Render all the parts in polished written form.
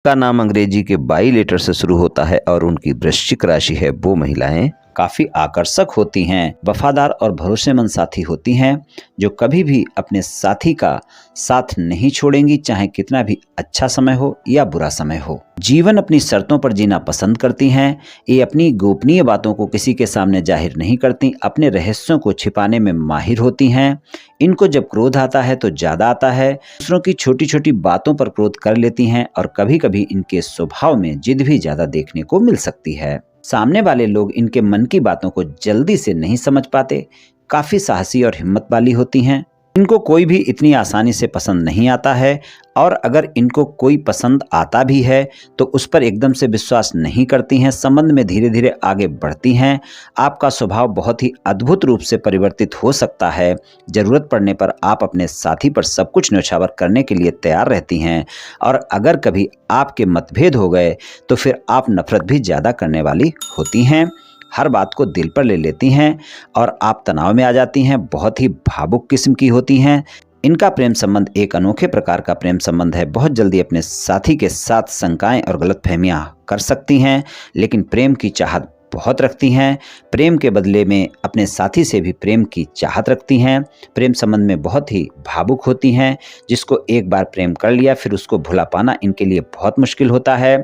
का नाम अंग्रेजी के 22 लेटर से शुरू होता है और उनकी वृश्चिक राशि है। वो महिलाएं काफी आकर्षक होती हैं, वफादार और भरोसेमंद साथी होती हैं, जो कभी भी अपने साथी का साथ नहीं छोड़ेंगी, चाहे कितना भी अच्छा समय हो या बुरा समय हो। जीवन अपनी शर्तों पर जीना पसंद करती हैं। ये अपनी गोपनीय बातों को किसी के सामने जाहिर नहीं करती, अपने रहस्यों को छिपाने में माहिर होती हैं। इनको जब क्रोध आता है तो ज्यादा आता है, दूसरों की छोटी छोटी बातों पर क्रोध कर लेती हैं और कभी कभी इनके स्वभाव में जिद भी ज्यादा देखने को मिल सकती है। सामने वाले लोग इनके मन की बातों को जल्दी से नहीं समझ पाते, काफी साहसी और हिम्मत वाली होती हैं। इनको कोई भी इतनी आसानी से पसंद नहीं आता है और अगर इनको कोई पसंद आता भी है तो उस पर एकदम से विश्वास नहीं करती हैं, संबंध में धीरे धीरे आगे बढ़ती हैं। आपका स्वभाव बहुत ही अद्भुत रूप से परिवर्तित हो सकता है। जरूरत पड़ने पर आप अपने साथी पर सब कुछ न्यौछावर करने के लिए तैयार रहती हैं और अगर कभी आपके मतभेद हो गए तो फिर आप नफरत भी ज्यादा करने वाली होती हैं। हर बात को दिल पर ले लेती हैं और आप तनाव में आ जाती हैं। बहुत ही भावुक किस्म की होती हैं। इनका प्रेम संबंध एक अनोखे प्रकार का प्रेम संबंध है। बहुत जल्दी अपने साथी के साथ शंकाएं और गलतफहमियां कर सकती हैं, लेकिन प्रेम की चाहत बहुत रखती हैं। प्रेम के बदले में अपने साथी से भी प्रेम की चाहत रखती हैं। प्रेम संबंध में बहुत ही भावुक होती हैं। जिसको एक बार प्रेम कर लिया फिर उसको भुला पाना इनके लिए बहुत मुश्किल होता है।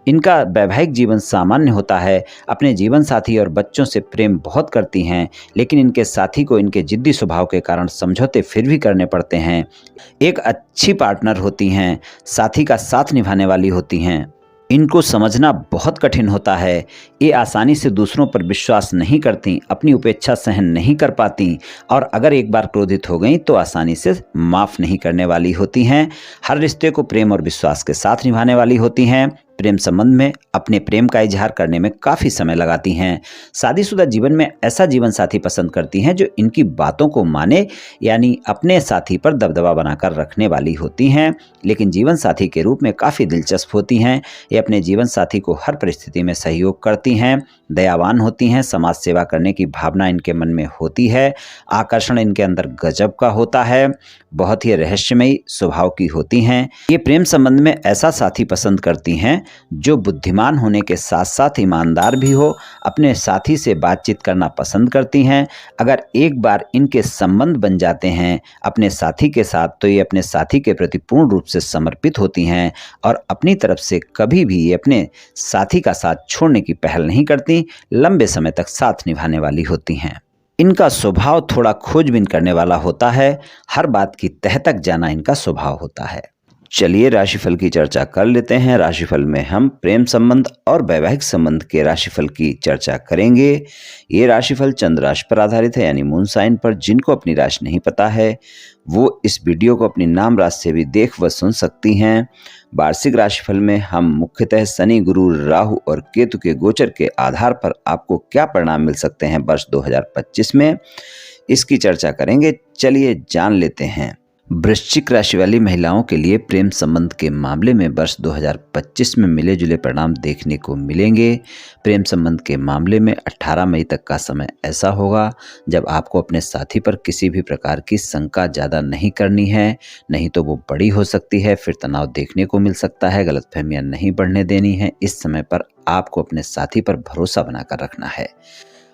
इनका वैवाहिक जीवन सामान्य होता है। अपने जीवन साथी और बच्चों से प्रेम बहुत करती हैं, लेकिन इनके साथी को इनके जिद्दी स्वभाव के कारण समझौते फिर भी करने पड़ते हैं। एक अच्छी पार्टनर होती हैं, साथी का साथ निभाने वाली होती हैं। इनको समझना बहुत कठिन होता है। ये आसानी से दूसरों पर विश्वास नहीं करती, अपनी उपेक्षा सहन नहीं कर पाती और अगर एक बार क्रोधित हो गई तो आसानी से माफ नहीं करने वाली होती हैं। हर रिश्ते को प्रेम और विश्वास के साथ निभाने वाली होती हैं। प्रेम संबंध में अपने प्रेम का इजहार करने में काफ़ी समय लगाती हैं। शादीशुदा जीवन में ऐसा जीवन साथी पसंद करती हैं जो इनकी बातों को माने, यानी अपने साथी पर दबदबा बनाकर रखने वाली होती हैं, लेकिन जीवन साथी के रूप में काफ़ी दिलचस्प होती हैं। ये अपने जीवन साथी को हर परिस्थिति में सहयोग करती हैं, दयावान होती हैं, समाज सेवा करने की भावना इनके मन में होती है। आकर्षण इनके अंदर गजब का होता है, बहुत ही रहस्यमयी स्वभाव की होती हैं। ये प्रेम संबंध में ऐसा साथी पसंद करती हैं जो बुद्धिमान होने के साथ साथ ईमानदार भी हो। अपने साथी से बातचीत करना पसंद करती हैं। अगर एक बार इनके संबंध बन जाते हैं अपने साथी के साथ तो ये अपने साथी के प्रति पूर्ण रूप से समर्पित होती हैं और अपनी तरफ से कभी भी ये अपने साथी का साथ छोड़ने की पहल नहीं करती। लंबे समय तक साथ निभाने वाली होती हैं। इनका स्वभाव थोड़ा खोजबीन करने वाला होता है। हर बात की तह तक जाना इनका स्वभाव होता है। चलिए राशिफल की चर्चा कर लेते हैं। राशिफल में हम प्रेम संबंध और वैवाहिक संबंध के राशिफल की चर्चा करेंगे। ये राशिफल चंद्र राशि पर आधारित है, यानी मून साइन पर। जिनको अपनी राशि नहीं पता है वो इस वीडियो को अपनी नाम राशि से भी देख व सुन सकती हैं। वार्षिक राशिफल में हम मुख्यतः शनि, गुरु, राहु और केतु के गोचर के आधार पर आपको क्या परिणाम मिल सकते हैं वर्ष 2025 में, इसकी चर्चा करेंगे। चलिए जान लेते हैं। वृश्चिक राशि वाली महिलाओं के लिए प्रेम संबंध के मामले में वर्ष 2025 में मिले जुले परिणाम देखने को मिलेंगे। प्रेम संबंध के मामले में 18 मई तक का समय ऐसा होगा जब आपको अपने साथी पर किसी भी प्रकार की शंका ज़्यादा नहीं करनी है, नहीं तो वो बड़ी हो सकती है। फिर तनाव देखने को मिल सकता है, गलतफहमियां नहीं बढ़ने देनी है। इस समय पर आपको अपने साथी पर भरोसा बनाकर रखना है।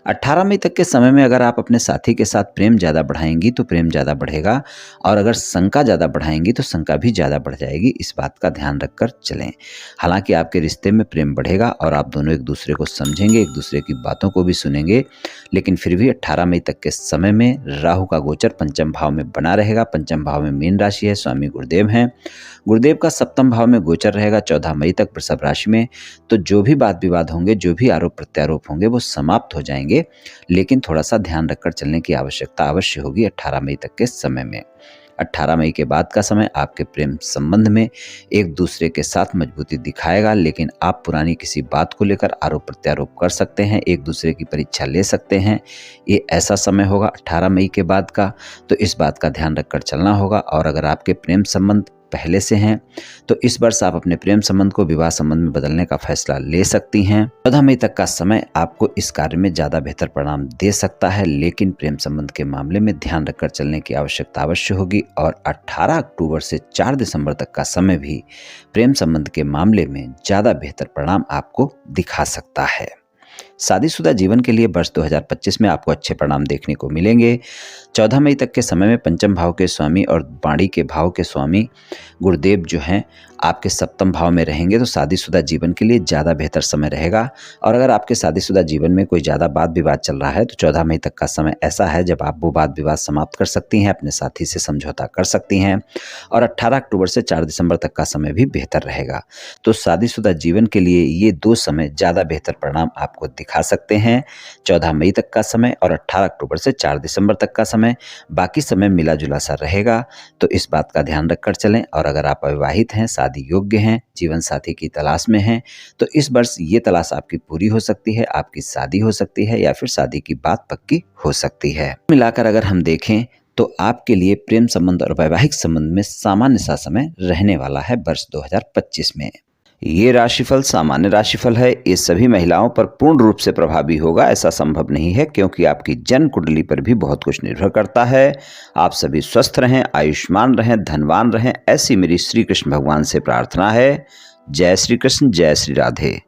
18 मई तक के समय में अगर आप अपने साथी के साथ प्रेम ज़्यादा बढ़ाएंगी तो प्रेम ज़्यादा बढ़ेगा और अगर शंका ज़्यादा बढ़ाएंगी तो शंका भी ज़्यादा बढ़ जाएगी। इस बात का ध्यान रखकर चलें। हालांकि आपके रिश्ते में प्रेम बढ़ेगा और आप दोनों एक दूसरे को समझेंगे, एक दूसरे की बातों को भी सुनेंगे, लेकिन फिर भी 18 मई तक के समय में राहु का गोचर पंचम भाव में बना रहेगा। पंचम भाव में मीन राशि है, स्वामी गुरुदेव हैं। गुरुदेव का सप्तम भाव में गोचर रहेगा 14 मई तक वृषभ राशि में। तो जो भी वाद विवाद होंगे, जो भी आरोप प्रत्यारोप होंगे वो समाप्त हो जाएंगे, लेकिन थोड़ा सा ध्यान रखकर चलने की आवश्यकता अवश्य होगी 18 मई तक के समय में। 18 मई के बाद का समय आपके प्रेम संबंध में एक दूसरे के साथ मजबूती दिखाएगा, लेकिन आप पुरानी किसी बात को लेकर आरोप प्रत्यारोप कर सकते हैं, एक दूसरे की परीक्षा ले सकते हैं। ये ऐसा समय होगा 18 मई के बाद का, तो इस बात का ध्यान रखकर चलना होगा। और अगर आपके प्रेम संबंध पहले से हैं, तो इस वर्ष आप अपने प्रेम संबंध को विवाह संबंध में बदलने का फैसला ले सकती हैं। 14 मई तक का समय आपको इस कार्य में ज्यादा बेहतर परिणाम दे सकता है, लेकिन प्रेम संबंध के मामले में ध्यान रखकर चलने की आवश्यकता अवश्य होगी। और 18 अक्टूबर से 4 दिसंबर तक का समय भी प्रेम संबंध के मामले में ज्यादा बेहतर परिणाम आपको दिखा सकता है। शादीशुदा जीवन के लिए वर्ष 2025 में आपको अच्छे परिणाम देखने को मिलेंगे। 14 मई तक के समय में पंचम भाव के स्वामी और वाणी के भाव के स्वामी गुरुदेव जो हैं आपके सप्तम भाव में रहेंगे, तो शादीशुदा जीवन के लिए ज़्यादा बेहतर समय रहेगा। और अगर आपके शादीशुदा जीवन में कोई ज़्यादा वाद विवाद चल रहा है तो 14 मई तक का समय ऐसा है जब आप वो वाद विवाद समाप्त कर सकती हैं, अपने साथी से समझौता कर सकती हैं। और 18 अक्टूबर से 4 दिसंबर तक का समय भी बेहतर रहेगा। तो शादीशुदा जीवन के लिए ये 2 समय ज़्यादा बेहतर परिणाम आपको दिखा सकते हैं। 14 मई तक का समय और 18 अक्टूबर से 4 दिसंबर तक का समय, बाकी समय मिला जुला सा रहेगा। तो इस बात का ध्यान रखकर चलें। और अगर आप अविवाहित हैं, शादी योग्य हैं, जीवन साथी की तलाश में हैं, तो इस वर्ष ये तलाश आपकी पूरी हो सकती है, आपकी शादी हो सकती है या फिर शादी की बात पक्की हो सकती है। मिलाकर अगर हम देखें तो आपके लिए प्रेम संबंध और वैवाहिक संबंध में सामान्य सा समय रहने वाला है वर्ष 2025 में। ये राशिफल सामान्य राशिफल है। ये सभी महिलाओं पर पूर्ण रूप से प्रभावी होगा ऐसा संभव नहीं है, क्योंकि आपकी जन्म कुंडली पर भी बहुत कुछ निर्भर करता है। आप सभी स्वस्थ रहें, आयुष्मान रहें, धनवान रहें, ऐसी मेरी श्री कृष्ण भगवान से प्रार्थना है। जय श्री कृष्ण, जय श्री राधे।